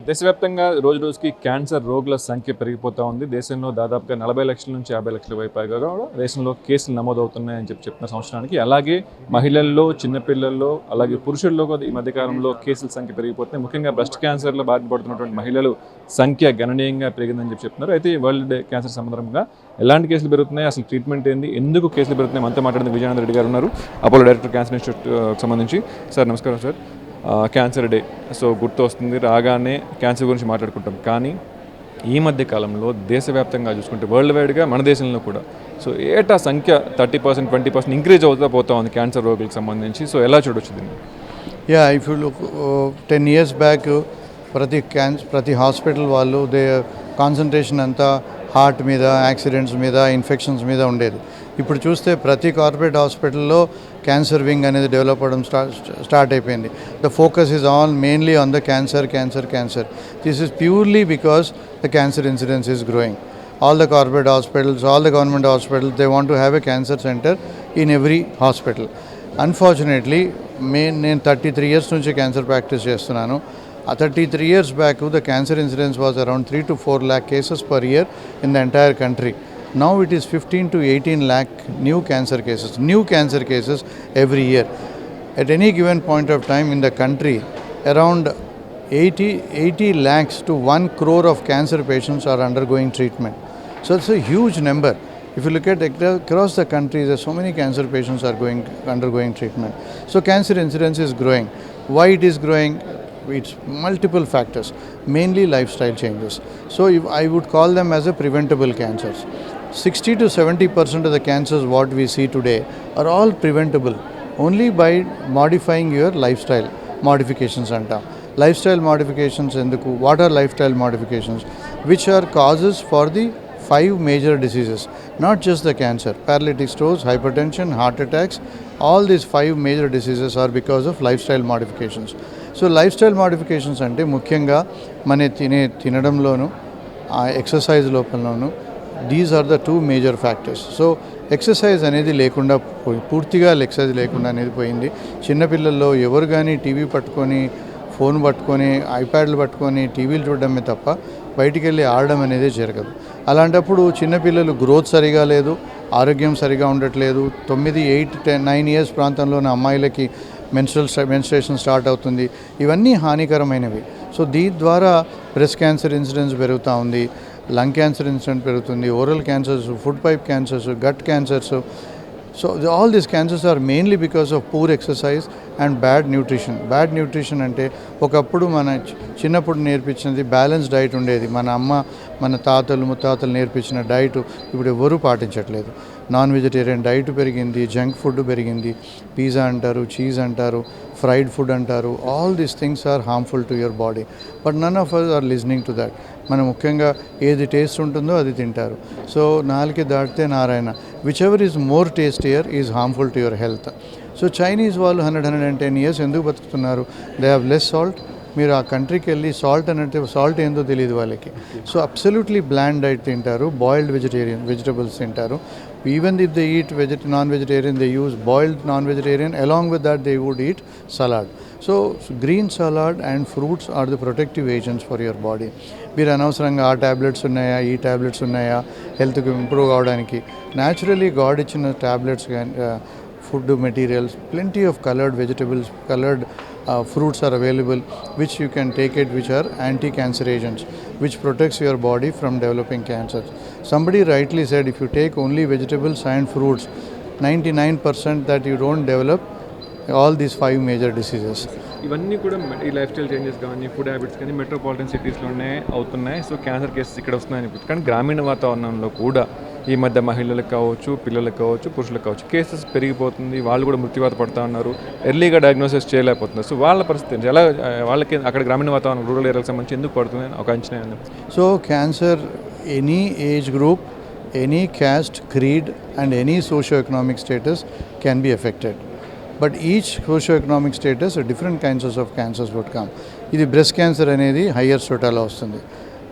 దేశవ్యాప్తంగా రోజు రోజుకి క్యాన్సర్ రోగుల సంఖ్య పెరిగిపోతూ ఉంది. దేశంలో దాదాపుగా 40 లక్షల నుంచి 50 లక్షల పైగా దేశంలో కేసులు నమోదవుతున్నాయని చెప్తున్న సంవత్సరానికి. అలాగే మహిళల్లో, చిన్నపిల్లల్లో, అలాగే పురుషుల్లో కూడా ఈ మధ్యకాలంలో కేసుల సంఖ్య పెరిగిపోతున్నాయి. ముఖ్యంగా బ్రెస్ట్ క్యాన్సర్లో బాధపడుతున్నటువంటి మహిళలు సంఖ్య గణనీయంగా పెరిగిందని చెప్తున్నారు. అయితే వరల్డ్ డే క్యాన్సర్ సందర్భంగా ఎలాంటి కేసులు పెరుగుతున్నాయి, అసలు ట్రీట్మెంట్ ఏంది, ఎందుకు కేసులు పెరుగుతున్నాయి, మనతో మాట్లాడిన విజయానంద రెడ్డి గారు ఉన్నారు, అపోలో డైరెక్టర్ క్యాన్సర్ ఇన్స్టిట్యూట్ సంబంధించి. సార్ నమస్కారం సార్. క్యాన్సర్ డే సో గుర్తు వస్తుంది, రాగానే క్యాన్సర్ గురించి మాట్లాడుకుంటాం. కానీ ఈ మధ్య కాలంలో దేశవ్యాప్తంగా చూసుకుంటే వరల్డ్ వైడ్గా మన దేశంలో కూడా సో ఏటా సంఖ్య 30%, 20% ఇంక్రీజ్ అవుతూ పోతా ఉంది క్యాన్సర్ రోగులకు సంబంధించి. సో ఎలా చూడొచ్చు దీన్ని? If you look 10 years back ప్రతి హాస్పిటల్ వాళ్ళు కాన్సన్ట్రేషన్ అంతా హార్ట్ మీద, యాక్సిడెంట్స్ మీద, ఇన్ఫెక్షన్స్ మీద ఉండేది. ఇప్పుడు చూస్తే ప్రతి కార్పొరేట్ హాస్పిటల్లో క్యాన్సర్ వింగ్ అనేది డెవలప్ అవ్వడం స్టార్ట్ అయిపోయింది. The focus is all mainly on the cancer. This is purely because the cancer incidence is growing. All the corporate hospitals, all the government hospitals, they want to have a cancer center in every hospital. Unfortunately, నేను 33 years నుంచి cancer practice చేస్తున్నాను. 33 years back, the cancer incidence was around 3 to 4 lakh cases per year in the entire country. Now it is 15 to 18 lakh new cancer cases every year. At any given point of time in the country, around 80 lakhs to 1 crore of cancer patients are undergoing treatment. So it's a huge number. If you look at across the country, there are so many cancer patients are undergoing treatment. So cancer incidence is growing. Why it is growing? It's multiple factors, mainly lifestyle changes. So I would call them as a preventable cancers. 60 to 70% of the cancers what we see today are all preventable only by modifying your lifestyle modifications anta. Lifestyle modifications enduku? What are lifestyle modifications? Which are causes for the 5 major diseases, not just the cancer. Paralytic strokes, hypertension, heart attacks, all these 5 major diseases are because of lifestyle modifications. So lifestyle modifications ante ముఖ్యంగా మన తినడంలోను, exercise లోపలలోను, these are the 2 major factors. So exercise అనేది లేకుండా పూర్తిగా exercise లేకుండా అనేది పోయింది. చిన్నపిల్లల్లో ఎవరు కానీ టీవీ పట్టుకొని, ఫోన్ పట్టుకొని, ఐప్యాడ్లు పట్టుకొని టీవీలు చూడడమే తప్ప బయటికి వెళ్ళి ఆడడం అనేది జరగదు. అలాంటప్పుడు చిన్నపిల్లలు గ్రోత్ సరిగా లేదు, ఆరోగ్యం సరిగా ఉండట్లేదు. 9, 8, 10, 9 years ప్రాంతంలోని అమ్మాయిలకి మెన్స్ట్రేషన్ స్టార్ట్ అవుతుంది. ఇవన్నీ హానికరమైనవి. సో దీని ద్వారా బ్రెస్ట్ క్యాన్సర్ ఇన్సిడెన్స్ పెరుగుతూ ఉంది, లంగ్ క్యాన్సర్ ఇన్సిడెన్స్ పెరుగుతుంది, oral cancers, food pipe cancers, gut cancers. So all these cancers are mainly because of poor exercise and bad nutrition. Bad nutrition అంటే ఒకప్పుడు మన చిన్నప్పుడు నేర్పించినది బ్యాలెన్స్ డైట్ ఉండేది. మన అమ్మ, మన తాతలు, ముత్తాతలు నేర్పించిన డైట్ ఇప్పుడు ఎవరూ పాటించట్లేదు. నాన్ వెజిటేరియన్ డైట్ పెరిగింది, జంక్ ఫుడ్ పెరిగింది, పిజ్జా అంటారు, చీజ్ అంటారు, ఫ్రైడ్ ఫుడ్ అంటారు. All these things are harmful to your body, but none of us are listening to that. మనం ముఖ్యంగా ఏది టేస్ట్ ఉంటుందో అది తింటారు. సో నాలుగు దాటితే Narayana. Which ever is more tastier is harmful to your health. So Chinese వాళ్ళు 110 years ఎందుకు బతుకుతున్నారు? They have less salt. మీరు ఆ కంట్రీకి వెళ్ళి సాల్ట్ అంటే సాల్ట్ ఏందో తెలియదు వాళ్ళకి. సో అబ్సల్యూట్లీ బ్లాండ్ డైట్ తింటారు, బాయిల్డ్ వెజిటబుల్స్ తింటారు. Even if they eat non-vegetarian, they use boiled non-vegetarian. Along with that, they would eat salad. So green salad and fruits are the protective agents for your body. మీరు అనవసరంగా ఆ tablets ఉన్నాయా, ఈ tablets ఉన్నాయా హెల్త్కి improve అవడానికి? Naturally God ఇచ్చిన tablets కానీ food materials, plenty of colored vegetables, colored fruits are available which you can take it, which are anti-cancer agents, which protects your body from developing cancers. Somebody rightly said if you take only vegetables and fruits, 99% that you don't develop all these 5 major diseases. ఇవన్నీ కూడా ఈ life style changes కానీ, food habits కానీ metropolitan సిటీస్లోనే అవుతున్నాయి. So cancer cases ఇక్కడ వస్తున్నాయని. కానీ గ్రామీణ వాతావరణంలో కూడా ఈ మధ్య మహిళలకు కావచ్చు, పిల్లలకు కావచ్చు, పురుషులకు కావచ్చు కేసెస్ పెరిగిపోతుంది. వాళ్ళు కూడా మృత్యువాత పడుతూ ఉన్నారు. ఎర్లీగా డయాగ్నోసిస్ చేయలేకపోతున్నారు. సో వాళ్ళ పరిస్థితి ఎలా, వాళ్ళకి అక్కడ గ్రామీణ వాతావరణం, రూరల్ ఏరియాలకు సంబంధించి ఎందుకు పడుతుంది ఒక అంచనా? So cancer any age group, any caste, creed and any socioeconomic status can be affected. But each socioeconomic status different kinds of cancers would come. ఇది బ్రెస్ట్ క్యాన్సర్ అనేది హయ్యర్ స్టేటాలో వస్తుంది.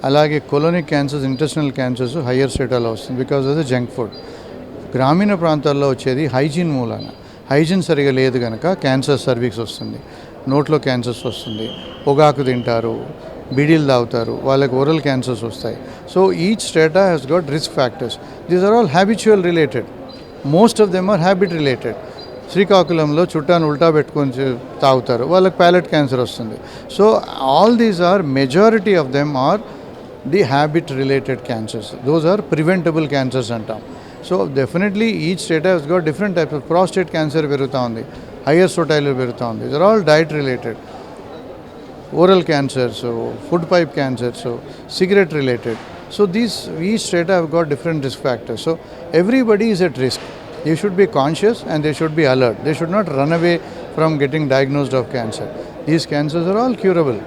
అలాగే colonic cancers, intestinal cancers higher స్టేటాలో వస్తుంది because of the junk food. గ్రామీణ ప్రాంతాల్లో వచ్చేది హైజీన్ మూలాన. హైజీన్ సరిగా లేదు కనుక క్యాన్సర్ సర్వీక్స్ వస్తుంది, నోట్లో క్యాన్సర్స్ వస్తుంది, పొగాకు తింటారు, బీడీలు తాగుతారు, వాళ్ళకి ఓరల్ క్యాన్సర్స్ వస్తాయి. So each state has got risk factors. These are all habitual related. Most of them are habit related. శ్రీకాకుళంలో చుట్టాను ఉల్టా పెట్టుకొని తాగుతారు, వాళ్ళకి ప్యాలెట్ క్యాన్సర్ వస్తుంది. So all these are majority of them are the habit related cancers. Those are preventable cancers అంటాం. So definitely each state has got different types of prostate cancer పెరుగుతూ ఉంది, హయ్యర్ సోటైల్ పెరుగుతూ ఉంది. These are all diet related. Oral cancers, food pipe cancers, cigarette related. So each state have got different risk factors. So everybody is at risk. You should be conscious and they should be alert. They should not run away from getting diagnosed of cancer. These cancers are all curable.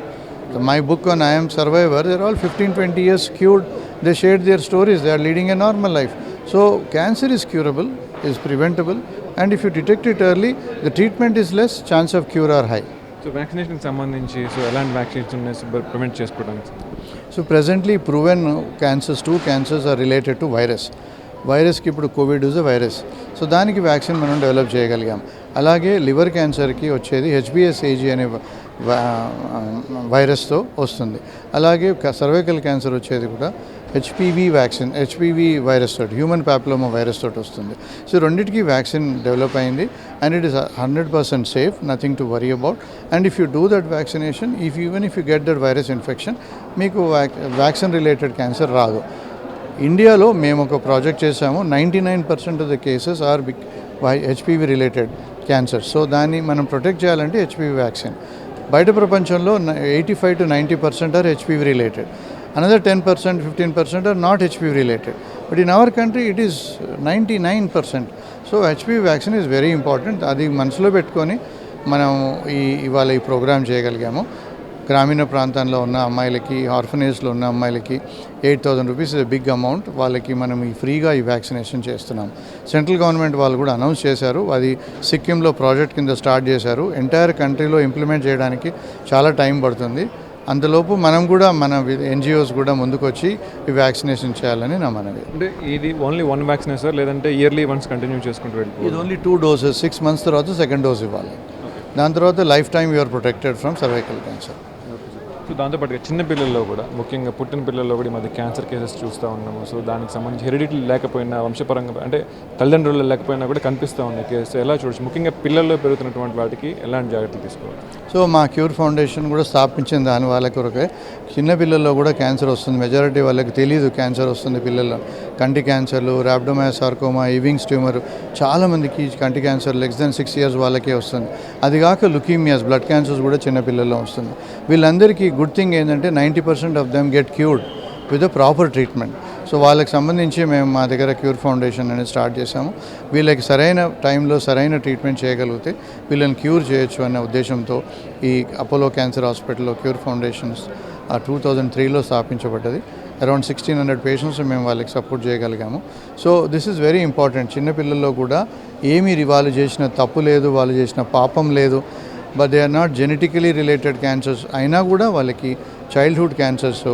So my book on I Am Survivor, they're all 15-20 years cured. They shared their stories. They are leading a normal life. So cancer is curable, is preventable, and if you detect it early, the treatment is less, chance of cure are high. So వ్యాక్సినేషన్కి సంబంధించి so ఎలాంటి vaccination ఉన్నాయి prevent చేసుకోవడానికి? So presently proven cancers, 2 cancers are related to virus. వైరస్కి ఇప్పుడు Covid is a virus. So దానికి vaccine మనం develop చేయగలిగాం. అలాగే లివర్ క్యాన్సర్కి వచ్చేది హెచ్బిఎస్ఏజీ అనే వైరస్తో వస్తుంది. అలాగే సర్వైకల్ క్యాన్సర్ వచ్చేది కూడా హెచ్పివి వ్యాక్సిన్, హెచ్పివి వైరస్ తోటి, హ్యూమన్ ప్యాప్లోమా వైరస్ తోటి వస్తుంది. సో రెండింటికి వ్యాక్సిన్ డెవలప్ అయింది and it is 100% safe, nothing to worry about. And if you do that vaccination, even if you get that virus infection, మీకు vaccine related cancer రాదు. ఇండియాలో మేము ఒక ప్రాజెక్ట్ చేసాము. 99% of the cases are HPV related cancer. So దాన్ని మనం protect చేయాలంటే HPV vaccine. బయట ప్రపంచంలో 85 to 90% are HPV related. Another 10%, 15% are not HPV related. But in our country, it is 99%. So HPV vaccine is very important. అది మనసులో పెట్టుకొని మనం ఇవాళ ఈ ప్రోగ్రామ్ చేయగలిగాము. గ్రామీణ ప్రాంతంలో ఉన్న అమ్మాయిలకి, ఆర్ఫనేజ్లో ఉన్న అమ్మాయిలకి 8,000 రూపీస్ ఇస్ బిగ్ అమౌంట్. వాళ్ళకి మనం ఫ్రీగా ఈ వ్యాక్సినేషన్ చేస్తున్నాం. సెంట్రల్ గవర్నమెంట్ వాళ్ళు కూడా అనౌన్స్ చేశారు. అది సిక్కింలో ప్రాజెక్ట్ కింద స్టార్ట్ చేశారు. ఎంటైర్ కంట్రీలో ఇంప్లిమెంట్ చేయడానికి చాలా టైం పడుతుంది. అంతలోపు మనం కూడా మన ఎన్జిఓస్ కూడా ముందుకొచ్చి ఈ వ్యాక్సినేషన్ చేయాలని నా మనవి. అంటే ఇది ఓన్లీ 1 వ్యాక్సినే సార్, లేదంటే ఇయర్లీ వన్స్ కంటిన్యూ చేసుకుంటూ వెళ్ళిపోవాలి? ఇది ఓన్లీ 2 doses. 6 months తర్వాత సెకండ్ డోస్ ఇవ్వాలి. దాని తర్వాత lifetime you are protected from cervical cancer. So దాంతోపాటుగా చిన్న పిల్లల్లో కూడా, ముఖ్యంగా పుట్టిన పిల్లల్లో కూడా ఈ మధ్య క్యాన్సర్ కేసెస్ చూస్తూ ఉన్నాము. సో దానికి సంబంధించి హెరిడిటీ లేకపోయినా, వంశపరంగా అంటే తల్లిదండ్రులు లేకపోయినా కూడా కనిపిస్తూ ఉన్నాయి కేసు. ఎలా చూడొచ్చు? ముఖ్యంగా పిల్లల్లో పెరుగుతున్నటువంటి వాటికి ఎలాంటి జాగ్రత్తలు తీసుకోవాలి? సో మా క్యూర్ ఫౌండేషన్ కూడా స్థాపించిన దాని వాళ్ళ కొరకే. చిన్న పిల్లల్లో కూడా క్యాన్సర్ వస్తుంది. మెజారిటీ వాళ్ళకి తెలియదు క్యాన్సర్ వస్తుంది పిల్లల్లో. కంటి క్యాన్సర్లు, ర్యాబ్డోమైసార్కోమా, ఇవింగ్స్ ట్యూమర్, చాలామందికి కంటి క్యాన్సర్ లెస్ దెన్ 6 years వాళ్ళకే వస్తుంది. అది కాక లుకీమియాస్, బ్లడ్ క్యాన్సర్స్ కూడా చిన్న పిల్లల్లో వస్తుంది. వీళ్ళందరికీ గుడ్ థింగ్ ఏంటంటే 90% of them get cured with a proper treatment. So వాళ్ళకి సంబంధించి మేము మా దగ్గర క్యూర్ ఫౌండేషన్ అనేది స్టార్ట్ చేసాము. వీళ్ళకి సరైన టైంలో సరైన ట్రీట్మెంట్ చేయగలిగితే వీళ్ళని క్యూర్ చేయొచ్చు అనే ఉద్దేశంతో ఈ అపోలో క్యాన్సర్ హాస్పిటల్లో క్యూర్ ఫౌండేషన్స్ 2003లో స్థాపించబడ్డది. అరౌండ్ 1,600 పేషెంట్స్ మేము వాళ్ళకి సపోర్ట్ చేయగలిగాము. So this is very important. చిన్నపిల్లల్లో కూడా ఏమీ వాళ్ళు చేసిన తప్పు లేదు, వాళ్ళు చేసిన పాపం లేదు. But they are not genetically related cancers అయినా కూడా వాళ్ళకి చైల్డ్హుడ్ క్యాన్సర్స్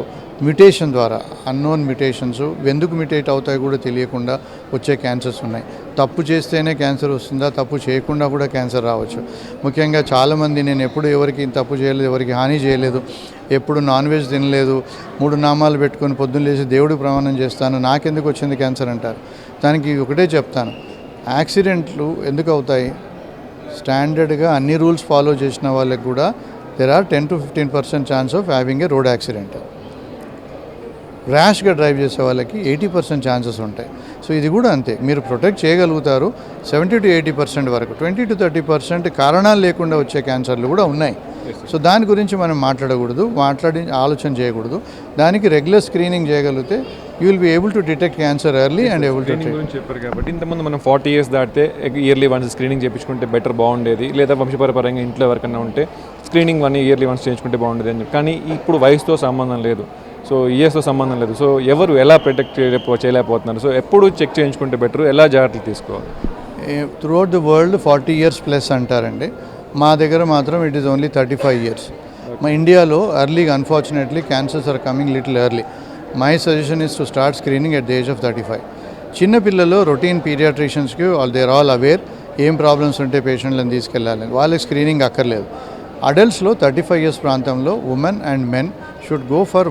మ్యుటేషన్ ద్వారా, అన్నోన్ మ్యుటేషన్స్, ఎందుకు మ్యుటేట్ అవుతాయో కూడా తెలియకుండా వచ్చే క్యాన్సర్స్ ఉన్నాయి. తప్పు చేస్తేనే క్యాన్సర్ వస్తుందా? తప్పు చేయకుండా కూడా క్యాన్సర్ రావచ్చు. ముఖ్యంగా చాలామంది నేను ఎప్పుడు ఎవరికి తప్పు చేయలేదు, ఎవరికి హాని చేయలేదు, ఎప్పుడు నాన్ వెజ్ తినలేదు, 3 నామాలు పెట్టుకొని పొద్దున్న లేచి దేవుడికి ప్రమాణం చేస్తాను, నాకెందుకు వచ్చింది క్యాన్సర్ అంటారు. దానికి ఒకటే చెప్తాను, యాక్సిడెంట్లు ఎందుకు అవుతాయి? స్టాండర్డ్గా అన్ని రూల్స్ ఫాలో చేసిన వాళ్ళకి కూడా there are 10 to 15% chance of having a road accident. ర్యాష్గా డ్రైవ్ చేసే వాళ్ళకి 80% ఛాన్సెస్ ఉంటాయి. సో ఇది కూడా అంతే. మీరు ప్రొటెక్ట్ చేయగలుగుతారు 70 to 80% వరకు. 20 to 30% కారణాలు లేకుండా వచ్చే క్యాన్సర్లు కూడా ఉన్నాయి. సో దాని గురించి మనం మాట్లాడకూడదు, ఆలోచన చేయకూడదు. దానికి రెగ్యులర్ స్క్రీనింగ్ చేయగలిగితే you will be able to detect cancer early and able to treat. చెప్పారు కాబట్టి ఇంతకుముందు మనం 40 years దాటితే ఇయర్లీ వన్స్ స్క్రీనింగ్ చేయించుకుంటే బెటర్, బాగుండేది. లేదా వంశపరపరంగా ఇంట్లో ఎవరికైనా ఉంటే స్క్రీనింగ్ ఇయర్లీ వన్స్ చేయించుకుంటే బాగుండేది అని. కానీ ఇప్పుడు వయసుతో సంబంధం లేదు, సో ఇయర్స్తో సంబంధం లేదు. సో ఎవరు ఎలా ప్రొటెక్ట్ చేయలేకపోతున్నారు? సో ఎప్పుడు చెక్ చేయించుకుంటే బెటర్, ఎలా జాగ్రత్తలు తీసుకోవాలి? Throughout the world 40 years plus అంటారండి. మా దగ్గర మాత్రం ఇట్ ఈస్ ఓన్లీ 35 years. మా ఇండియాలో ఎర్లీగా unfortunately cancers are coming little early. My suggestion is to start screening at the age of 35. చిన్నపిల్లలు రొటీన్ పీడియాట్రిషియన్స్కి దే ఆర్ ఆల్ అవేర్ ఏం ప్రాబ్లమ్స్ ఉంటే పేషెంట్లను తీసుకెళ్ళాలని, వాళ్ళకి స్క్రీనింగ్ అక్కర్లేదు. అడల్ట్స్లో 35 years ప్రాంతంలో women and men should go for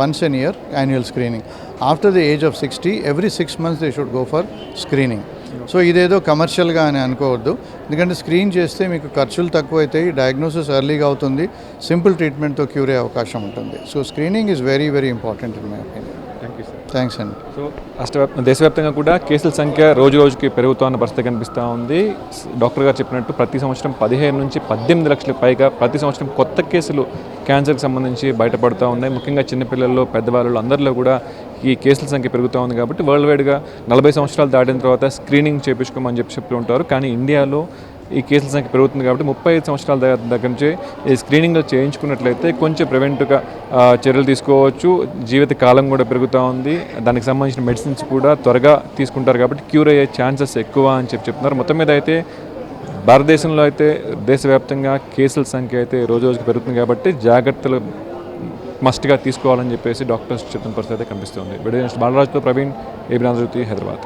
once a year annual screening. After the age of 60, every 6 months they should go for screening. So ఇదేదో కమర్షియల్గా అని అనుకోవద్దు, ఎందుకంటే స్క్రీన్ చేస్తే మీకు ఖర్చులు తక్కువ అవుతాయి, డయాగ్నోసిస్ ఎర్లీగా అవుతుంది, సింపుల్ ట్రీట్మెంట్తో క్యూర్ అయ్యే అవకాశం ఉంటుంది. So screening is very very important in my opinion. Thank you sir. Thanks అండి. సో దేశవ్యాప్తంగా కూడా కేసుల సంఖ్య రోజు రోజుకి పెరుగుతున్న పరిస్థితి కనిపిస్తూ ఉంది. డాక్టర్ గారు చెప్పినట్టు ప్రతి సంవత్సరం 15 నుంచి 18 లక్షలకు పైగా ప్రతి సంవత్సరం కొత్త కేసులు క్యాన్సర్కి సంబంధించి బయటపడుతూ ఉన్నాయి. ముఖ్యంగా చిన్నపిల్లల్లో, పెద్దవాళ్ళు అందరిలో కూడా ఈ కేసుల సంఖ్య పెరుగుతూ ఉంది. కాబట్టి వరల్డ్ వైడ్గా 40 సంవత్సరాలు దాటిన తర్వాత స్క్రీనింగ్ చేయించుకోమని చెప్తూ ఉంటారు. కానీ ఇండియాలో ఈ కేసుల సంఖ్య పెరుగుతుంది కాబట్టి 35 సంవత్సరాల దగ్గర నుంచి ఈ స్క్రీనింగ్లో చేయించుకున్నట్లయితే కొంచెం ప్రివెంట్గా చర్యలు తీసుకోవచ్చు. జీవిత కాలం కూడా పెరుగుతూ ఉంది. దానికి సంబంధించిన మెడిసిన్స్ కూడా త్వరగా తీసుకుంటారు కాబట్టి క్యూర్ అయ్యే ఛాన్సెస్ ఎక్కువ అని చెప్తున్నారు. మొత్తం మీద అయితే భారతదేశంలో అయితే దేశవ్యాప్తంగా కేసుల సంఖ్య అయితే రోజు రోజుకి పెరుగుతుంది కాబట్టి జాగ్రత్తలు మస్ట్గా తీసుకోవాలని చెప్పేసి డాక్టర్స్ చెప్పిన పరిస్థితి అయితే కనిపిస్తుంది. వీడియో బాలరాజుతో ప్రవీణ్, ఏబీ ఆంధ్రజ్యోతి, హైదరాబాద్.